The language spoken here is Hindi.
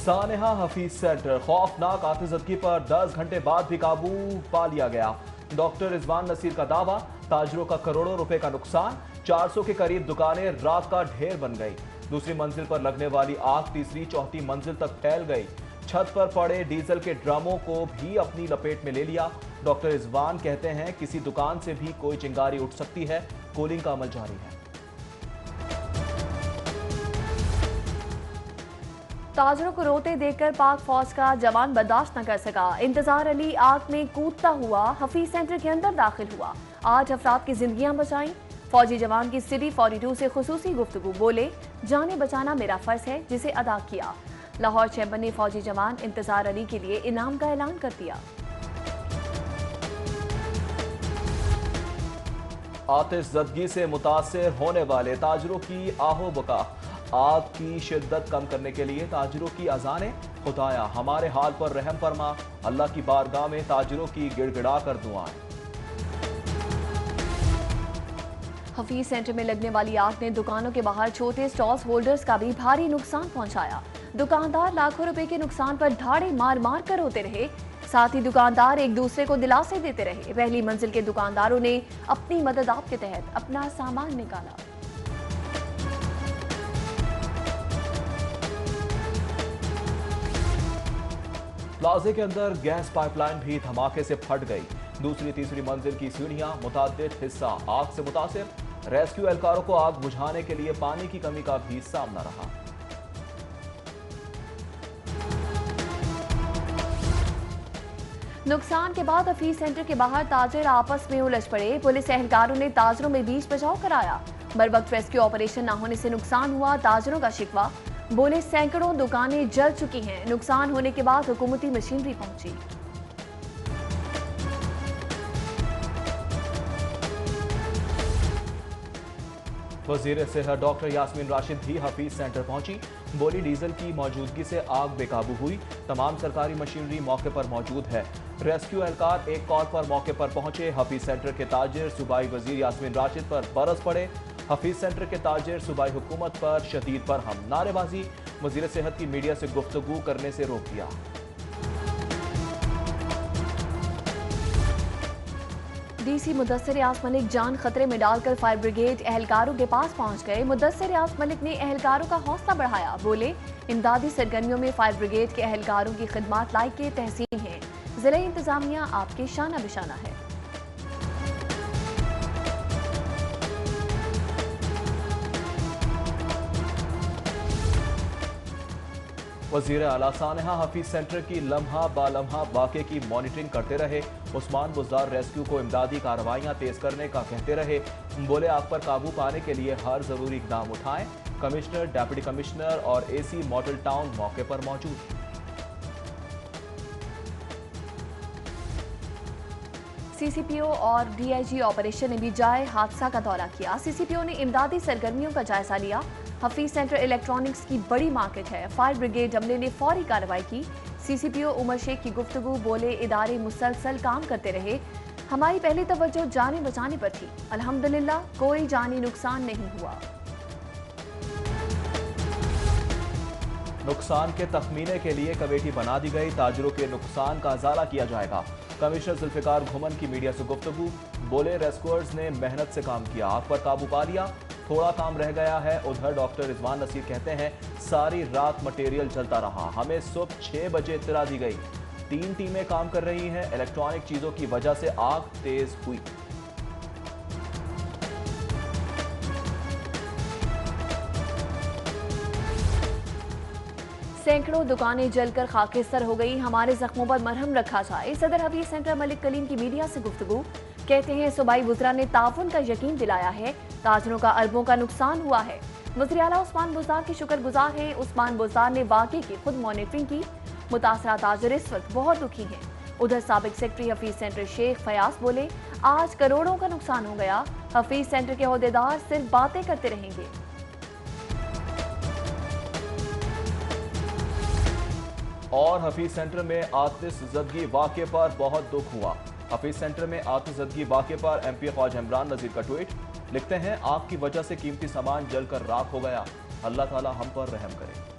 सानेहा हफीज सेंटर खौफनाक आतिशबाजी पर 10 घंटे बाद भी काबू पा लिया गया। डॉक्टर रिजवान नसीर का दावा, ताजरों का करोड़ों रुपए का नुकसान, 400 के करीब दुकानें राख का ढेर बन गई। दूसरी मंजिल पर लगने वाली आग तीसरी चौथी मंजिल तक फैल गई। छत पर पड़े डीजल के ड्रमों को भी अपनी लपेट में ले लिया। डॉक्टर रिजवान कहते हैं किसी दुकान से भी कोई चिंगारी उठ सकती है। कूलिंग का अमल जारी है। ताजरों को रोते देखकर पाक फौज का जवान बर्दाश्त न कर सका। इंतजार अली आग में कूदता हुआ हफीज सेंटर के अंदर दाखिल हुआ। 8 अफराद की जिंदगियां बचाई। फौजी जवान की सिटी 42 से खुसूसी गुफ्तगू, बोले जाने बचाना मेरा फर्ज है जिसे अदा किया। लाहौर चैम्बर ने फौजी जवान इंतजार अली के लिए इनाम का ऐलान कर दिया। आतिशज़दगी से मुतासिर होने वाले ताजरों की आहो बका। आग की शिद्दत कम करने के लिए ताजरों की अजानें, खुदाया हमारे हाल पर रहम फरमा। अल्लाह की बारगाह में ताजरों की गिड़गिड़ा कर दुआएं। हफीज सेंटर में लगने वाली आग ने दुकानों के बाहर छोटे स्टॉल्स होल्डर्स का भी भारी नुकसान पहुंचाया। दुकानदार लाखों रुपए के नुकसान पर धाड़े मार मार कर रोते रहे। साथ ही दुकानदार एक दूसरे को दिलासे देते रहे। पहली मंजिल के दुकानदारों ने अपनी मदद आप के तहत अपना सामान निकाला। प्लाजे के अंदर गैस पाइपलाइन भी धमाके से फट गई। दूसरी तीसरी मंजिल की सीढ़ियां, मुताद्दिद हिस्सा आग से मुतासिर। रेस्क्यू एहलकारों को आग बुझाने के लिए पानी की कमी का भी सामना रहा। नुकसान के बाद हफीज सेंटर के बाहर ताजिर आपस में उलझ पड़े। पुलिस एहलकारों ने ताजरों में बीच बचाव कराया। बर वक्त रेस्क्यू ऑपरेशन न होने से नुकसान हुआ। ताजरों का शिकवा, बोले सैकड़ों दुकानें जल चुकी हैं। नुकसान होने के बाद हुकूमती मशीनरी पहुंची। वजीर सेहत डॉक्टर यास्मीन राशिद भी हफीज सेंटर पहुंची। बोली डीजल की मौजूदगी से आग बेकाबू हुई। तमाम सरकारी मशीनरी मौके पर मौजूद है। रेस्क्यू एहलकार एक कॉल पर मौके पर पहुंचे। हफीज सेंटर के ताजिर सूबाई वजीर यास्मीन राशिद पर बरस पड़े। हफीज सेंटर के ताजिर सूबाई हुकूमत पर शदीद बरहम, नारेबाजी। वजीर सेहत की मीडिया से गुफ्तगू करने से रोक दिया। डीसी मुदस्सिर रियाज मलिक जान खतरे में डालकर फायर ब्रिगेड एहलकारों के पास पहुंच गए। मुदस्सिर रियाज मलिक ने एहलकारों का हौसला बढ़ाया। बोले इमदादी सरगर्मियों में फायर ब्रिगेड के एहलकारों की खिदमत लायक तहसीन है। जिला इंतजामिया आपके शाना बिशाना है। वजीर आला सानेहा हफीज सेंटर की लम्हा बालम्हा वाक़े की मॉनिटरिंग करते रहे। उस्मान बुज़दार रेस्क्यू को इमदादी कार्रवाइयाँ तेज करने का कहते रहे। बोले आग पर काबू पाने के लिए हर जरूरी इकदाम उठाएं। कमिश्नर, डेप्यूटी कमिश्नर और एसी मॉडल टाउन मौके पर मौजूद। सीसीपीओ और डीआईजी ऑपरेशन ने भी जाए हादसा का दौरा किया। सीसीपीओ ने इमदादी सरगर्मियों का जायजा लिया। हफीज सेंटर इलेक्ट्रॉनिक्स की बड़ी मार्केट है। फायर ब्रिगेड अमले ने फौरी कार्रवाई की। सीसीपीओ उमर शेख की गुफ्तगू, बोले इदारे मुसलसल काम करते रहे। हमारी पहली तवज्जो जाने बचाने पर थी। अल्हम्दुलिल्लाह कोई जानी नुकसान नहीं हुआ। नुकसान के तखमीने के लिए कमेटी बना दी गई। ताजरों के नुकसान का इजाला किया जाएगा। कमिश्नर जुल्फिकार घुमन की मीडिया से गुफ्तगू, बोले रेस्क्यूअर्स ने मेहनत से काम किया, आग पर काबू पा लिया, थोड़ा काम रह गया है। उधर डॉक्टर रिजवान नसीर कहते हैं सारी रात मटेरियल जलता रहा, हमें सुबह 6 बजे इत्तला दी गई। 3 टीमें काम कर रही हैं। इलेक्ट्रॉनिक चीजों की वजह से आग तेज हुई। सैकड़ों दुकानें जलकर खाकिस्तर हो गई। हमारे जख्मों पर मरहम रखा जाए। सदर हफीज सेंटर मलिक कलीम की मीडिया से गुफ्तगू, कहते हैं सूबाई वज़रा ने ताउन का यकीन दिलाया है। ताजरों का अरबों का नुकसान हुआ है। वज़ीर आला उस्मान बुज़दार के शुक्रगुजार हैं। उस्मान बुज़दार ने वाक़े की खुद मॉनिटरिंग की। मुतासरा ताजर इस वक्त बहुत दुखी हैं। उधर साबिक सेक्रेटरी हफीज सेंटर शेख फयाज बोले आज करोड़ों का नुकसान हो गया। हफीज सेंटर के ओहदेदार सिर्फ बातें करते रहेंगे। और हफीज सेंटर में आतिशज़दगी वाक़े पर बहुत दुख हुआ। हफीज सेंटर में आतिशज़दगी वाक़े पर MP ख्वाजा इमरान नज़ीर का ट्वीट, लिखते हैं आग की वजह से कीमती सामान जलकर राख हो गया। अल्लाह ताला हम पर रहम करे।